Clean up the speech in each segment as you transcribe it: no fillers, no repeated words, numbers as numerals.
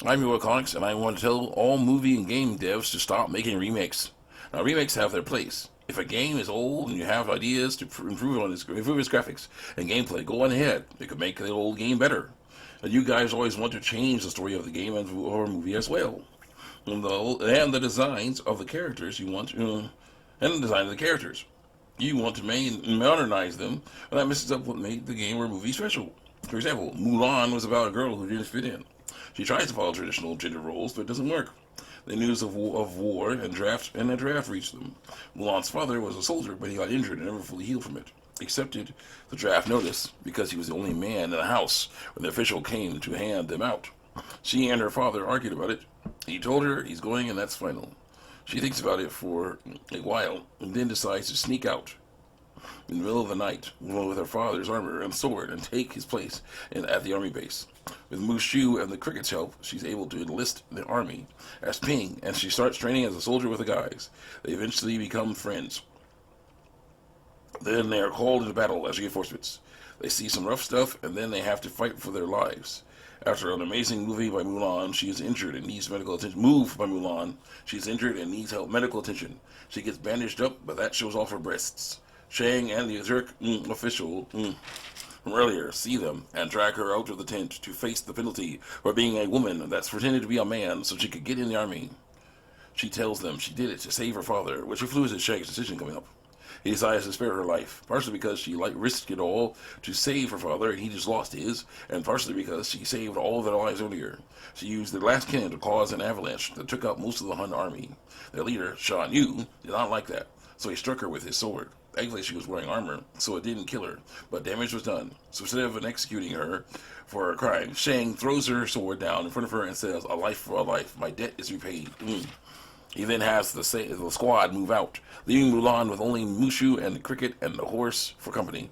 I'm Hero Comics, and I want to tell all movie and game devs to stop making remakes. Now, remakes have their place. If a game is old and you have ideas to improve its graphics and gameplay, go on ahead. It could make the old game better. And you guys always want to change the story of the game or movie as well, and the designs of the characters and the design of the characters. You want to modernize them, but that messes up what made the game or movie special. For example, Mulan was about a girl who didn't fit in. She tries to follow traditional gender roles, but it doesn't work. The news of war and a draft reached them. Mulan's father was a soldier, but he got injured and never fully healed from it. Accepted the draft notice because he was the only man in the house when the official came to hand them out. She and her father argued about it. He told her he's going and that's final. She thinks about it for a while and then decides to sneak out in the middle of the night with her father's armor and sword and take his place at the army base. With Mushu and the Cricket's help, she's able to enlist the army as Ping, and she starts training as a soldier with the guys. They eventually become friends. Then they are called into battle as reinforcements. They see some rough stuff, and then they have to fight for their lives. After an amazing movie by Mulan, she is injured and needs medical attention. Move by Mulan, she's injured and needs medical attention. She gets bandaged up, but that shows off her breasts. Shang and the Zerk official from earlier see them and drag her out of the tent to face the penalty for being a woman that's pretended to be a man so she could get in the army. She tells them she did it to save her father, which influences Shang's decision coming up. He decides to spare her life, partially because she risked it all to save her father and he just lost his, and partially because she saved all of their lives earlier. She used their last cannon to cause an avalanche that took out most of the Han army. Their leader, Shan Yu, did not like that, so he struck her with his sword. Thankfully, she was wearing armor, so it didn't kill her, but damage was done. So instead of executing her for her crime, Shang throws her sword down in front of her and says, "A life for a life. My debt is repaid." He then has the squad move out, leaving Mulan with only Mushu and the Cricket and the horse for company.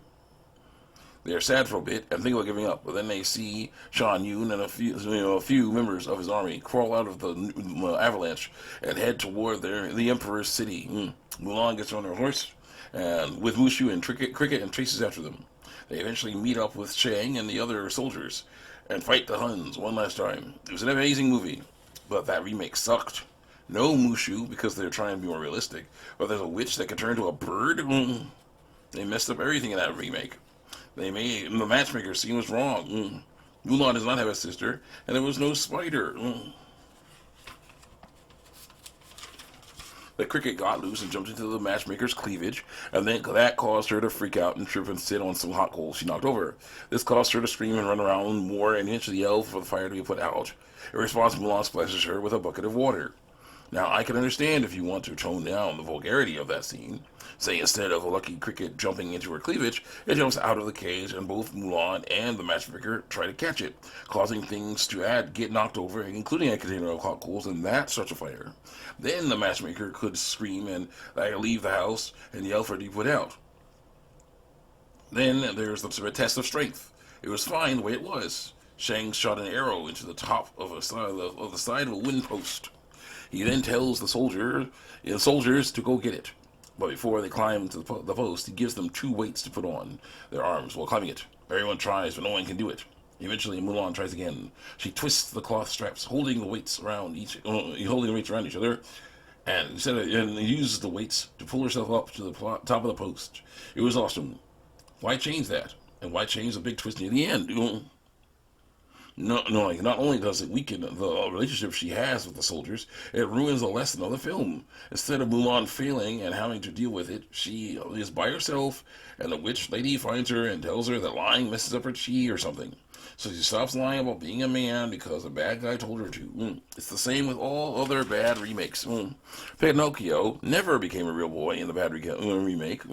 They are sad for a bit and think about giving up, but then they see Shan Yun and a few members of his army crawl out of the avalanche and head toward the Emperor's city. Mulan gets on her horse and with Mushu and Cricket and chases after them. They eventually meet up with Shang and the other soldiers and fight the Huns one last time. It was an amazing movie, but that remake sucked. No Mushu because they're trying to be more realistic, but there's a witch that can turn into a bird. They messed up everything in that remake. The matchmaker scene was wrong. Mulan does not have a sister, and there was no spider. The cricket got loose and jumped into the matchmaker's cleavage, and then that caused her to freak out and trip and sit on some hot coals she knocked over. This caused her to scream and run around more and eventually yell for the fire to be put out. In response, Mulan splashes her with a bucket of water. Now, I can understand if you want to tone down the vulgarity of that scene. Say instead of a lucky cricket jumping into her cleavage, it jumps out of the cage and both Mulan and the matchmaker try to catch it, causing things to get knocked over, including a container of hot coals, and that starts a fire. Then the matchmaker could scream and leave the house and yell for it to be put out. Then there's the test of strength. It was fine the way it was. Shang shot an arrow into the top of the side of a wind post. He then tells the soldiers to go get it. But before they climb to the post, he gives them 2 weights to put on their arms while climbing it. Everyone tries, but no one can do it. Eventually, Mulan tries again. She twists the cloth straps, holding the weights around each other, and uses the weights to pull herself up to the top of the post. It was awesome. Why change that? And why change the big twist near the end? Not only does it weaken the relationship she has with the soldiers, it ruins the lesson of the film. Instead of Mulan failing and having to deal with it, she is by herself, and the witch lady finds her and tells her that lying messes up her chi or something. So she stops lying about being a man because a bad guy told her to. It's the same with all other bad remakes. Pinocchio never became a real boy in the remake.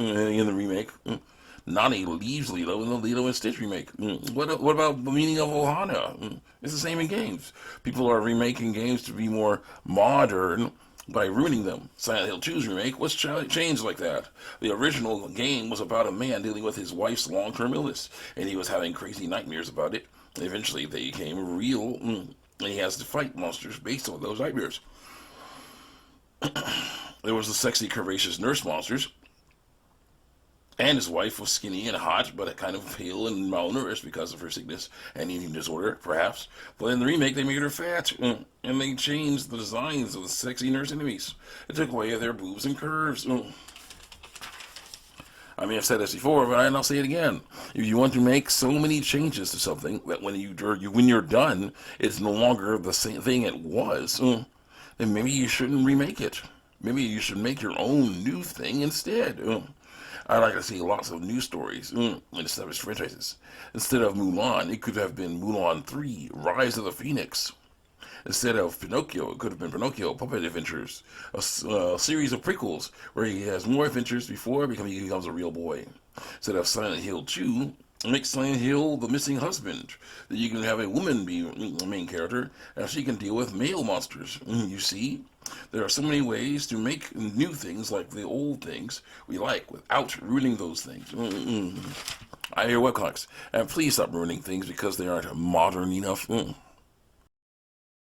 Nani leaves Lilo in the Lilo and Stitch remake. What about the meaning of Ohana? It's the same in games. People are remaking games to be more modern by ruining them. Silent Hill 2's remake was changed like that. The original game was about a man dealing with his wife's long-term illness, and he was having crazy nightmares about it. And eventually they became real, and he has to fight monsters based on those nightmares. There was the sexy, curvaceous nurse monsters, And his wife was skinny and hot, but kind of pale and malnourished because of her sickness and eating disorder, perhaps. But in the remake, they made her fat, and they changed the designs of the sexy nurse enemies. It took away their boobs and curves. I may have said this before, but I'll say it again. If you want to make so many changes to something that when you're done, it's no longer the same thing it was, then maybe you shouldn't remake it. Maybe you should make your own new thing instead. I'd like to see lots of new stories in established franchises. Instead of Mulan, it could have been Mulan 3, Rise of the Phoenix. Instead of Pinocchio, it could have been Pinocchio Puppet Adventures, a series of prequels where he has more adventures before he becomes a real boy. Instead of Silent Hill 2, make Silent Hill the missing husband. That you can have a woman be the main character, and she can deal with male monsters. You see? There are so many ways to make new things like the old things we like without ruining those things. I hear webcomics, and please stop ruining things because they aren't modern enough.